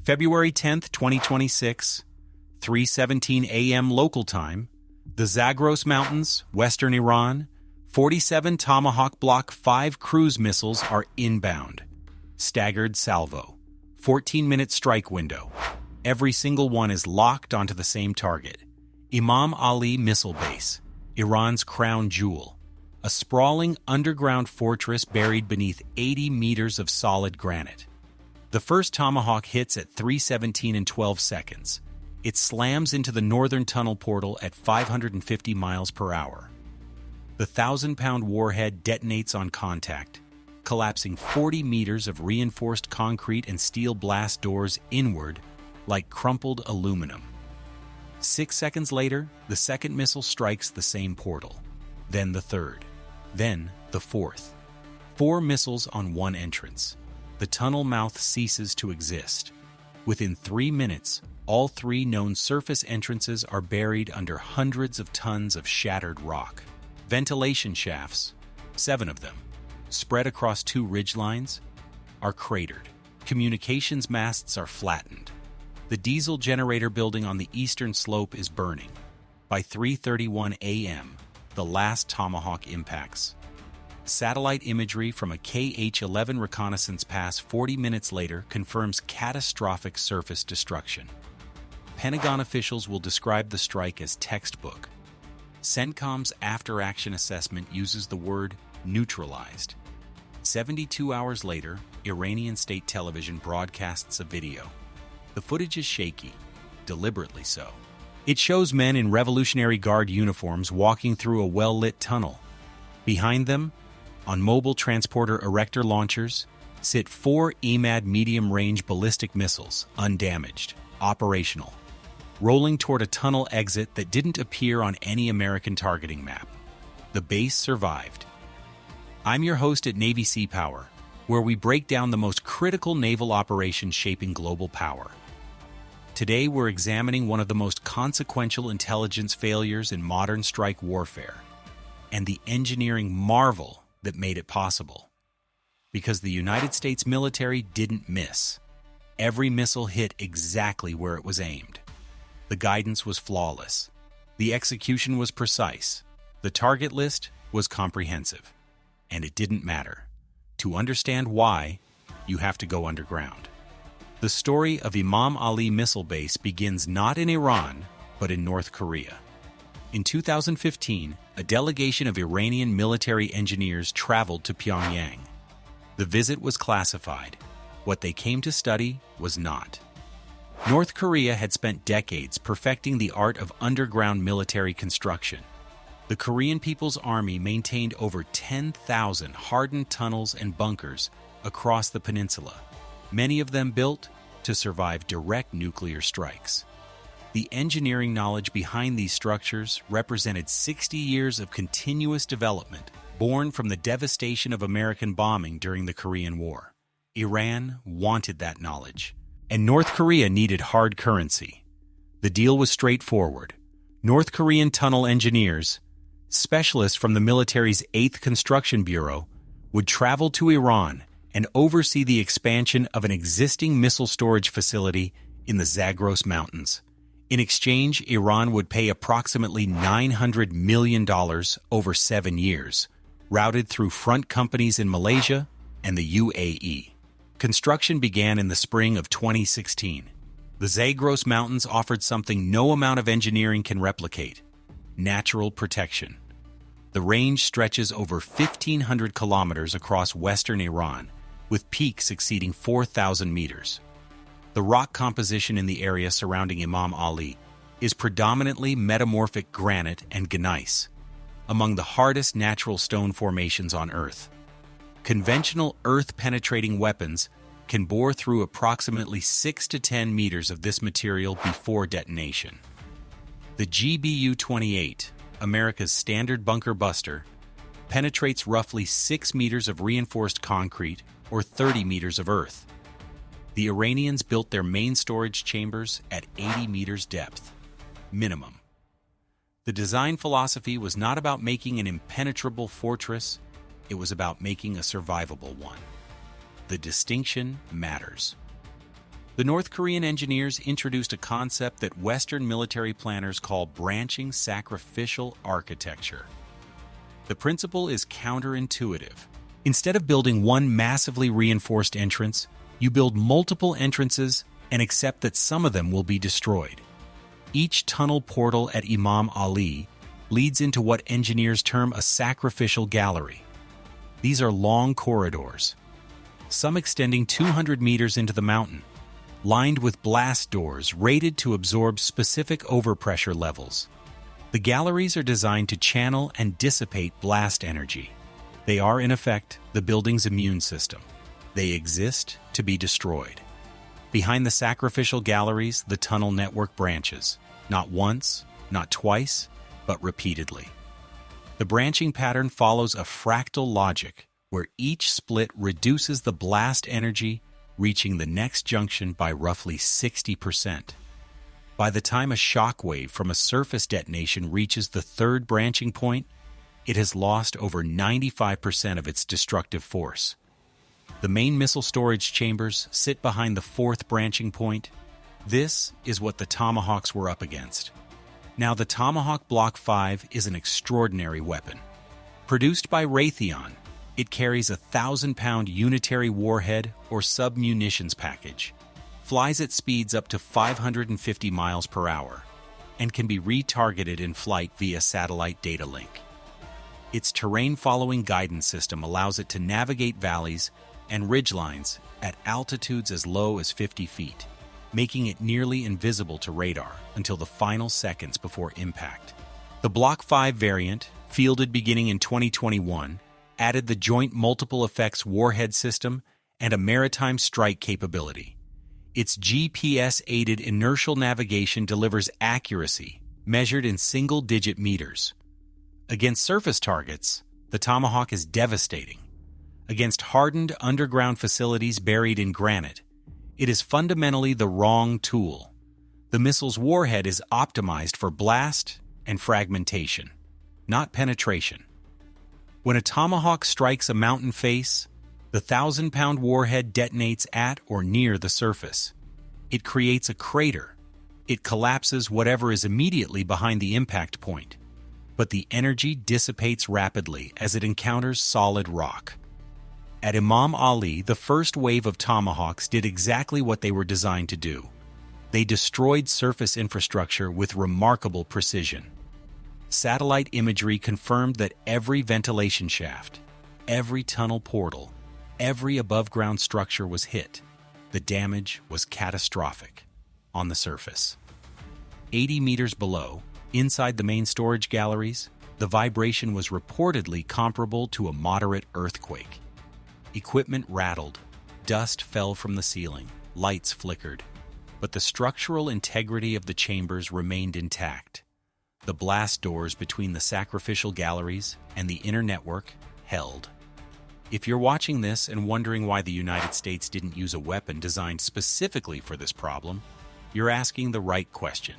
February 10th, 2026, 3:17 a.m. local time, the Zagros Mountains, western Iran, 47 Tomahawk Block V cruise missiles are inbound. Staggered salvo. 14-minute strike window. Every single one is locked onto the same target. Imam Ali Missile Base, Iran's crown jewel. A sprawling underground fortress buried beneath 80 meters of solid granite. The first Tomahawk hits at 3:17 and 12 seconds. It slams into the northern tunnel portal at 550 miles per hour. The 1,000-pound warhead detonates on contact, collapsing 40 meters of reinforced concrete and steel blast doors inward like crumpled aluminum. 6 seconds later, the second missile strikes the same portal. Then the third. Then the fourth. 4 missiles on one entrance. The tunnel mouth ceases to exist. Within 3 minutes, all 3 known surface entrances are buried under hundreds of tons of shattered rock. Ventilation shafts, 7 of them, spread across 2 ridgelines, are cratered. Communications masts are flattened. The diesel generator building on the eastern slope is burning. By 3:31 a.m., the last Tomahawk impacts. Satellite imagery from a KH-11 reconnaissance pass 40 minutes later confirms catastrophic surface destruction. Pentagon officials will describe the strike as textbook. CENTCOM's after-action assessment uses the word neutralized. 72 hours later, Iranian state television broadcasts a video. The footage is shaky, deliberately so. It shows men in Revolutionary Guard uniforms walking through a well-lit tunnel. Behind them, on mobile transporter erector launchers, sit 4 Emad medium-range ballistic missiles, undamaged, operational, rolling toward a tunnel exit that didn't appear on any American targeting map. The base survived. I'm your host at Navy Sea Power, where we break down the most critical naval operations shaping global power. Today we're examining one of the most consequential intelligence failures in modern strike warfare, and the engineering marvel that made it possible. Because the United States military didn't miss. Every missile hit exactly where it was aimed. The guidance was flawless. The execution was precise. The target list was comprehensive. And it didn't matter. To understand why, you have to go underground. The story of Imam Ali Missile Base begins not in Iran, but in North Korea. In 2015, a delegation of Iranian military engineers traveled to Pyongyang. The visit was classified. What they came to study was not. North Korea had spent decades perfecting the art of underground military construction. The Korean People's Army maintained over 10,000 hardened tunnels and bunkers across the peninsula, many of them built to survive direct nuclear strikes. The engineering knowledge behind these structures represented 60 years of continuous development born from the devastation of American bombing during the Korean War. Iran wanted that knowledge, and North Korea needed hard currency. The deal was straightforward. North Korean tunnel engineers, specialists from the military's 8th Construction Bureau, would travel to Iran and oversee the expansion of an existing missile storage facility in the Zagros Mountains. In exchange, Iran would pay approximately $900 million over 7 years, routed through front companies in Malaysia and the UAE. Construction began in the spring of 2016. The Zagros Mountains offered something no amount of engineering can replicate: natural protection. The range stretches over 1,500 kilometers across western Iran, with peaks exceeding 4,000 meters. The rock composition in the area surrounding Imam Ali is predominantly metamorphic granite and gneiss, among the hardest natural stone formations on Earth. Conventional earth-penetrating weapons can bore through approximately 6 to 10 meters of this material before detonation. The GBU-28, America's standard bunker buster, penetrates roughly 6 meters of reinforced concrete or 30 meters of earth. The Iranians built their main storage chambers at 80 meters depth, minimum. The design philosophy was not about making an impenetrable fortress, it was about making a survivable one. The distinction matters. The North Korean engineers introduced a concept that Western military planners call branching sacrificial architecture. The principle is counterintuitive. Instead of building one massively reinforced entrance, you build multiple entrances and accept that some of them will be destroyed. Each tunnel portal at Imam Ali leads into what engineers term a sacrificial gallery. These are long corridors, some extending 200 meters into the mountain, lined with blast doors rated to absorb specific overpressure levels. The galleries are designed to channel and dissipate blast energy. They are, in effect, the building's immune system. They exist to be destroyed. Behind the sacrificial galleries, the tunnel network branches, not once, not twice, but repeatedly. The branching pattern follows a fractal logic where each split reduces the blast energy, reaching the next junction by roughly 60%. By the time a shock wave from a surface detonation reaches the third branching point, it has lost over 95% of its destructive force. The main missile storage chambers sit behind the fourth branching point. This is what the Tomahawks were up against. Now, the Tomahawk Block V is an extraordinary weapon. Produced by Raytheon, it carries a 1,000-pound unitary warhead or sub-munitions package, flies at speeds up to 550 miles per hour, and can be retargeted in flight via satellite data link. Its terrain-following guidance system allows it to navigate valleys and ridgelines at altitudes as low as 50 feet, making it nearly invisible to radar until the final seconds before impact. The Block V variant, fielded beginning in 2021, added the Joint Multiple Effects warhead system and a maritime strike capability. Its GPS-aided inertial navigation delivers accuracy, measured in single-digit meters. Against surface targets, the Tomahawk is devastating. Against hardened underground facilities buried in granite, it is fundamentally the wrong tool. The missile's warhead is optimized for blast and fragmentation, not penetration. When a Tomahawk strikes a mountain face, the 1,000-pound warhead detonates at or near the surface. It creates a crater. It collapses whatever is immediately behind the impact point, but the energy dissipates rapidly as it encounters solid rock. At Imam Ali, the first wave of Tomahawks did exactly what they were designed to do. They destroyed surface infrastructure with remarkable precision. Satellite imagery confirmed that every ventilation shaft, every tunnel portal, every above-ground structure was hit. The damage was catastrophic on the surface. 80 meters below, inside the main storage galleries, the vibration was reportedly comparable to a moderate earthquake. Equipment rattled, dust fell from the ceiling, lights flickered, but the structural integrity of the chambers remained intact. The blast doors between the sacrificial galleries and the inner network held. If you're watching this and wondering why the United States didn't use a weapon designed specifically for this problem, you're asking the right question.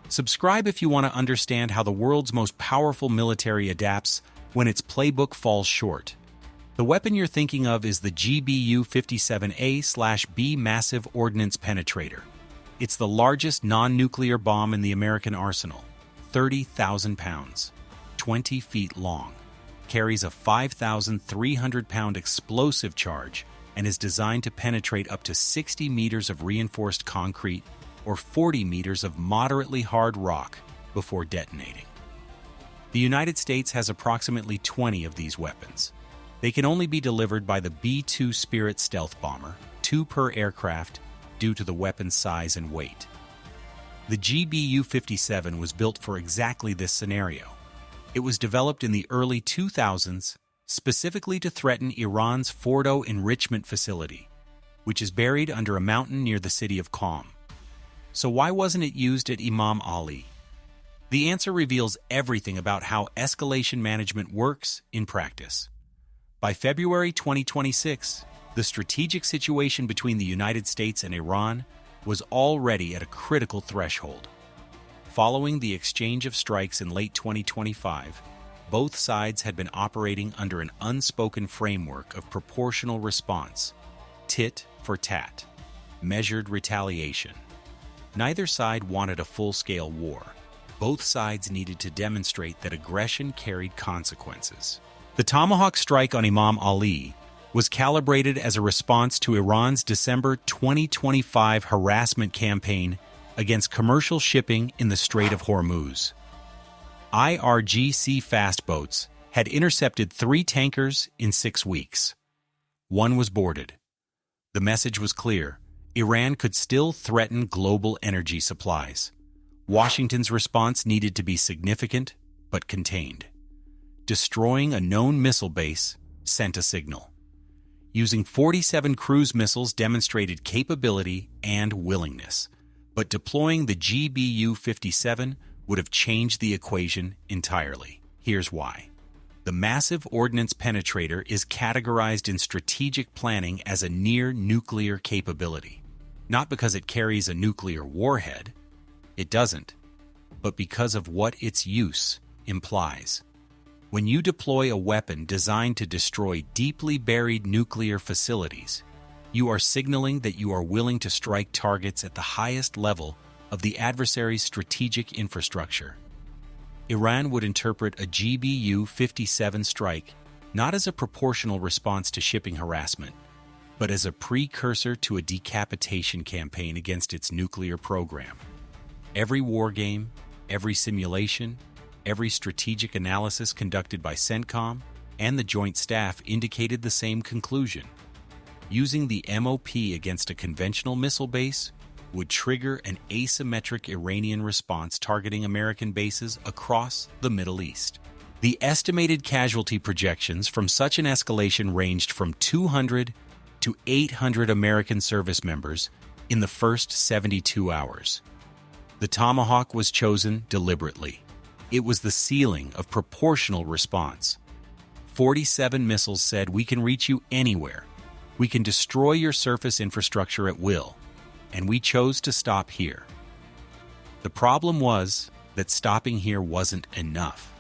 Subscribe if you want to understand how the world's most powerful military adapts when its playbook falls short. The weapon you're thinking of is the GBU-57A/B Massive Ordnance Penetrator. It's the largest non-nuclear bomb in the American arsenal, 30,000 pounds, 20 feet long, carries a 5,300-pound explosive charge, and is designed to penetrate up to 60 meters of reinforced concrete or 40 meters of moderately hard rock before detonating. The United States has approximately 20 of these weapons. They can only be delivered by the B-2 Spirit stealth bomber, 2 per aircraft, due to the weapon's size and weight. The GBU-57 was built for exactly this scenario. It was developed in the early 2000s specifically to threaten Iran's Fordo enrichment facility, which is buried under a mountain near the city of Qom. So why wasn't it used at Imam Ali? The answer reveals everything about how escalation management works in practice. By February 2026, the strategic situation between the United States and Iran was already at a critical threshold. Following the exchange of strikes in late 2025, both sides had been operating under an unspoken framework of proportional response, tit for tat. measured retaliation. Neither side wanted a full-scale war. Both sides needed to demonstrate that aggression carried consequences. The Tomahawk strike on Imam Ali was calibrated as a response to Iran's December 2025 harassment campaign against commercial shipping in the Strait of Hormuz. IRGC fast boats had intercepted 3 tankers in 6 weeks. One was boarded. The message was clear: Iran could still threaten global energy supplies. Washington's response needed to be significant but contained. Destroying a known missile base sent a signal. Using 47 cruise missiles demonstrated capability and willingness, but deploying the GBU-57 would have changed the equation entirely. Here's why. The Massive Ordnance Penetrator is categorized in strategic planning as a near-nuclear capability. Not because it carries a nuclear warhead, it doesn't, but because of what its use implies. When you deploy a weapon designed to destroy deeply buried nuclear facilities, you are signaling that you are willing to strike targets at the highest level of the adversary's strategic infrastructure. Iran would interpret a GBU-57 strike not as a proportional response to shipping harassment, but as a precursor to a decapitation campaign against its nuclear program. Every war game, every simulation, every strategic analysis conducted by CENTCOM and the Joint Staff indicated the same conclusion. Using the MOP against a conventional missile base would trigger an asymmetric Iranian response targeting American bases across the Middle East. The estimated casualty projections from such an escalation ranged from 200 to 800 American service members in the first 72 hours. The Tomahawk was chosen deliberately. It was the ceiling of proportional response. 47 missiles said, "We can reach you anywhere. We can destroy your surface infrastructure at will." And we chose to stop here. The problem was that stopping here wasn't enough.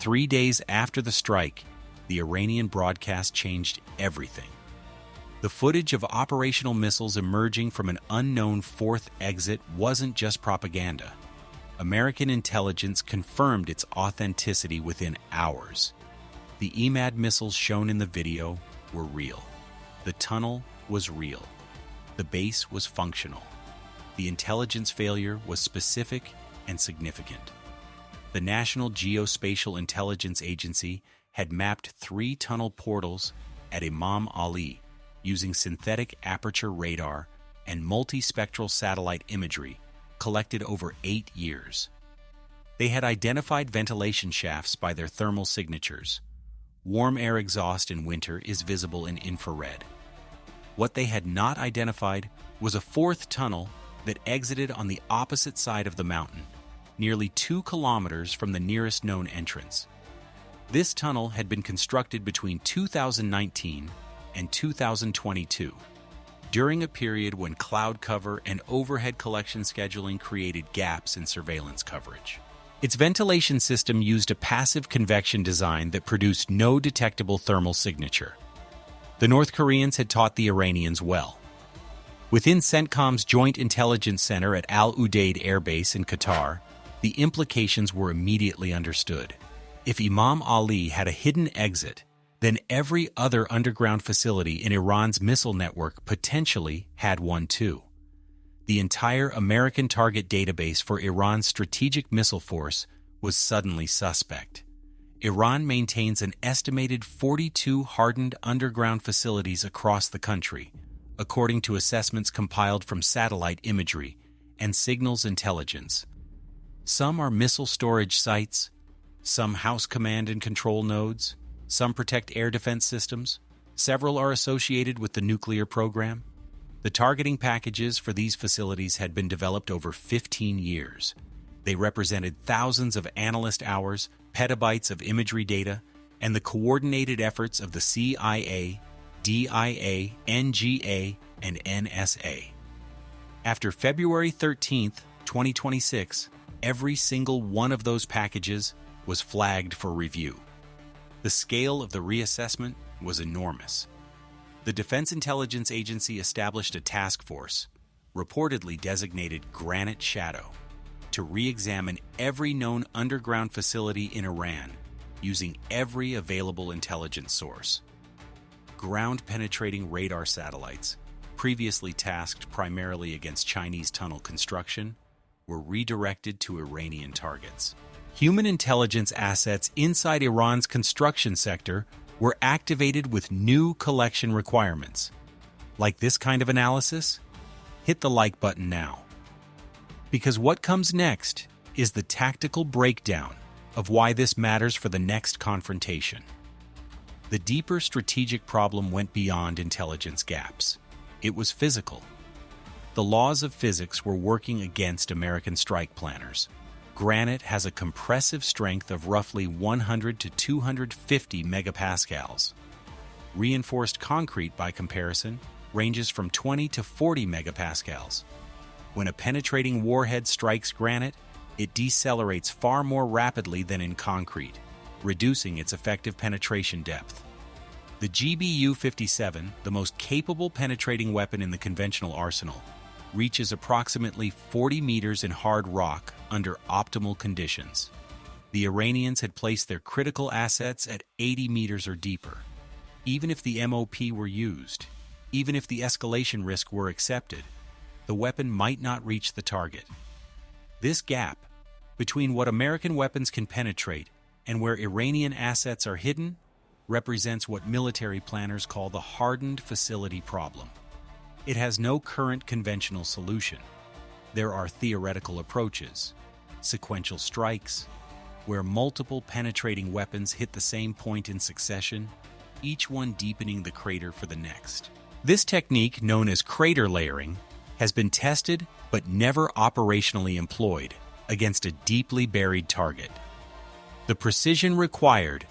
3 days after the strike, the Iranian broadcast changed everything. The footage of operational missiles emerging from an unknown fourth exit wasn't just propaganda. American intelligence confirmed its authenticity within hours. The Emad missiles shown in the video were real. The tunnel was real. The base was functional. The intelligence failure was specific and significant. The National Geospatial Intelligence Agency had mapped 3 tunnel portals at Imam Ali using synthetic aperture radar and multispectral satellite imagery collected over 8 years. They had identified ventilation shafts by their thermal signatures. Warm air exhaust in winter is visible in infrared. What they had not identified was a 4th tunnel that exited on the opposite side of the mountain, nearly 2 kilometers from the nearest known entrance. This tunnel had been constructed between 2019 and 2022, during a period when cloud cover and overhead collection scheduling created gaps in surveillance coverage. Its ventilation system used a passive convection design that produced no detectable thermal signature. The North Koreans had taught the Iranians well. Within CENTCOM's Joint Intelligence Center at Al Udeid Air Base in Qatar, the implications were immediately understood. If Imam Ali had a hidden exit, then every other underground facility in Iran's missile network potentially had one too. The entire American target database for Iran's strategic missile force was suddenly suspect. Iran maintains an estimated 42 hardened underground facilities across the country, according to assessments compiled from satellite imagery and signals intelligence. Some are missile storage sites, some house command and control nodes, some protect air defense systems, several are associated with the nuclear program. The targeting packages for these facilities had been developed over 15 years. They represented thousands of analyst hours, petabytes of imagery data, and the coordinated efforts of the CIA, DIA, NGA, and NSA. After February 13, 2026, every single one of those packages was flagged for review. The scale of the reassessment was enormous. The Defense Intelligence Agency established a task force, reportedly designated Granite Shadow, to re-examine every known underground facility in Iran using every available intelligence source. Ground-penetrating radar satellites, previously tasked primarily against Chinese tunnel construction, were redirected to Iranian targets. Human intelligence assets inside Iran's construction sector were activated with new collection requirements. Like this kind of analysis? Hit the like button now. Because what comes next is the tactical breakdown of why this matters for the next confrontation. The deeper strategic problem went beyond intelligence gaps. It was physical. The laws of physics were working against American strike planners. Granite has a compressive strength of roughly 100 to 250 megapascals. Reinforced concrete, by comparison, ranges from 20 to 40 megapascals. When a penetrating warhead strikes granite, it decelerates far more rapidly than in concrete, reducing its effective penetration depth. The GBU-57, the most capable penetrating weapon in the conventional arsenal, reaches approximately 40 meters in hard rock under optimal conditions. The Iranians had placed their critical assets at 80 meters or deeper. Even if the MOP were used, even if the escalation risk were accepted, the weapon might not reach the target. This gap between what American weapons can penetrate and where Iranian assets are hidden represents what military planners call the hardened facility problem. It has no current conventional solution. There are theoretical approaches, sequential strikes, where multiple penetrating weapons hit the same point in succession, each one deepening the crater for the next. This technique, known as crater layering, has been tested but never operationally employed against a deeply buried target. The precision required,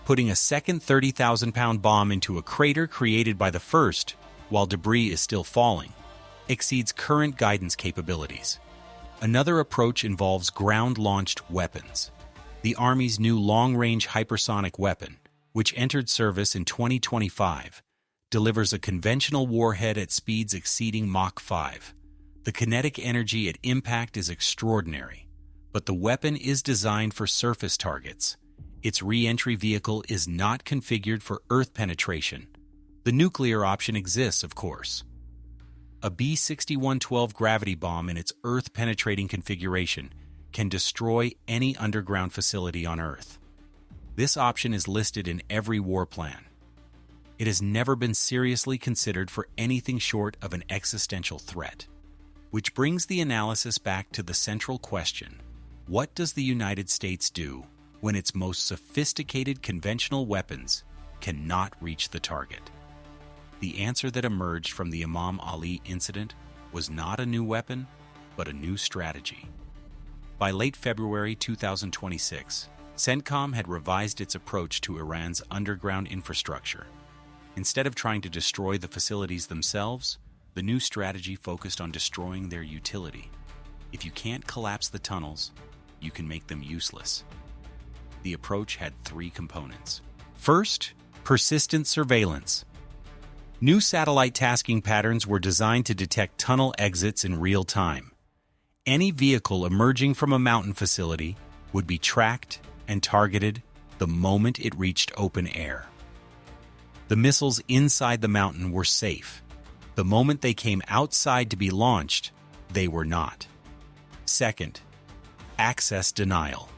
putting a second 30,000-pound bomb into a crater created by the first while debris is still falling, exceeds current guidance capabilities. Another approach involves ground-launched weapons. The Army's new long-range hypersonic weapon, which entered service in 2025, delivers a conventional warhead at speeds exceeding Mach 5. The kinetic energy at impact is extraordinary, but the weapon is designed for surface targets. Its re-entry vehicle is not configured for Earth penetration. The nuclear option exists, of course. A B-6112 gravity bomb in its Earth-penetrating configuration can destroy any underground facility on Earth. This option is listed in every war plan. It has never been seriously considered for anything short of an existential threat. Which brings the analysis back to the central question: what does the United States do when its most sophisticated conventional weapons cannot reach the target? The answer that emerged from the Imam Ali incident was not a new weapon, but a new strategy. By late February 2026, CENTCOM had revised its approach to Iran's underground infrastructure. Instead of trying to destroy the facilities themselves, the new strategy focused on destroying their utility. If you can't collapse the tunnels, you can make them useless. The approach had three components. First, persistent surveillance. New satellite tasking patterns were designed to detect tunnel exits in real time. Any vehicle emerging from a mountain facility would be tracked and targeted the moment it reached open air. The missiles inside the mountain were safe. The moment they came outside to be launched, they were not. Second, access denial.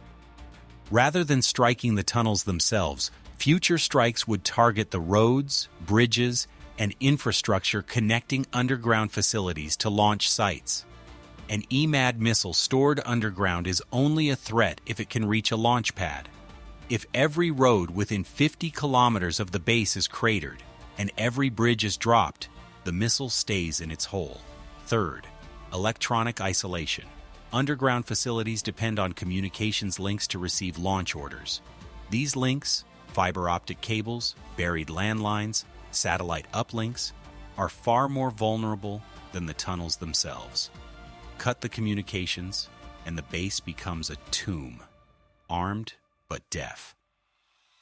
Rather than striking the tunnels themselves, future strikes would target the roads, bridges, and infrastructure connecting underground facilities to launch sites. An Emad missile stored underground is only a threat if it can reach a launch pad. If every road within 50 kilometers of the base is cratered and every bridge is dropped, the missile stays in its hole. Third, electronic isolation. Underground facilities depend on communications links to receive launch orders. These links, fiber optic cables, buried landlines, satellite uplinks, are far more vulnerable than the tunnels themselves. Cut the communications, and the base becomes a tomb, armed but deaf.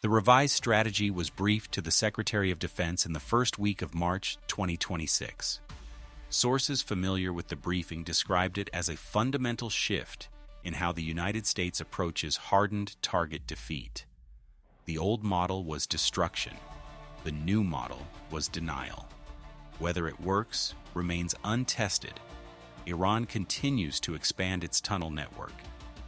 The revised strategy was briefed to the Secretary of Defense in the first week of March 2026. Sources familiar with the briefing described it as a fundamental shift in how the United States approaches hardened target defeat. The old model was destruction. The new model was denial. Whether it works remains untested. Iran continues to expand its tunnel network.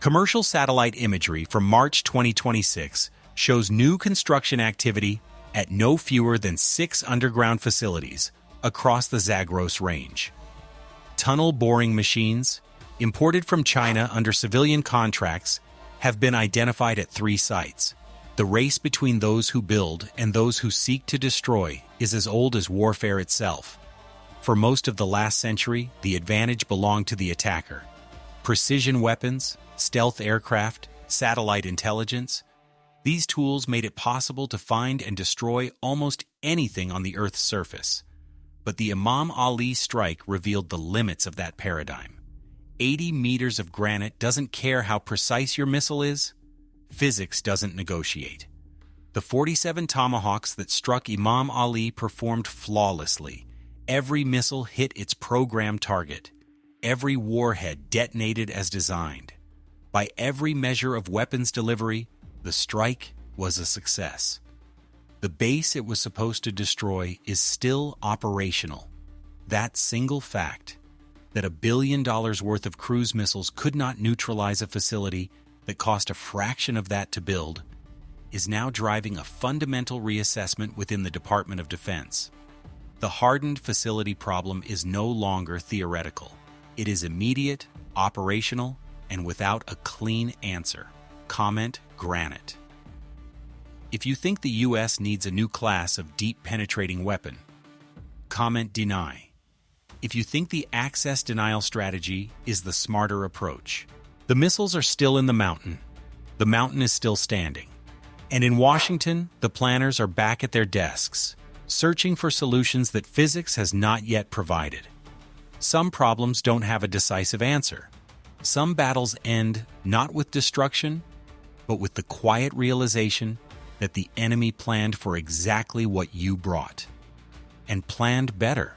Commercial satellite imagery from March 2026 shows new construction activity at no fewer than 6 underground facilities across the Zagros Range. Tunnel boring machines, imported from China under civilian contracts, have been identified at 3 sites. The race between those who build and those who seek to destroy is as old as warfare itself. For most of the last century, the advantage belonged to the attacker. Precision weapons, stealth aircraft, satellite intelligence, these tools made it possible to find and destroy almost anything on the Earth's surface. But the Imam Ali strike revealed the limits of that paradigm. 80 meters of granite doesn't care how precise your missile is. Physics doesn't negotiate. The 47 Tomahawks that struck Imam Ali performed flawlessly. Every missile hit its programmed target. Every warhead detonated as designed. By every measure of weapons delivery, the strike was a success. The base it was supposed to destroy is still operational. That single fact, that $1 billion worth of cruise missiles could not neutralize a facility that cost a fraction of that to build, is now driving a fundamental reassessment within the Department of Defense. The hardened facility problem is no longer theoretical. It is immediate, operational, and without a clean answer. Comment granite. If you think the U.S. needs a new class of deep penetrating weapon, comment deny. If you think the access denial strategy is the smarter approach, the missiles are still in the mountain. The mountain is still standing. And in Washington, the planners are back at their desks, searching for solutions that physics has not yet provided. Some problems don't have a decisive answer. Some battles end not with destruction, but with the quiet realization that the enemy planned for exactly what you brought, and planned better.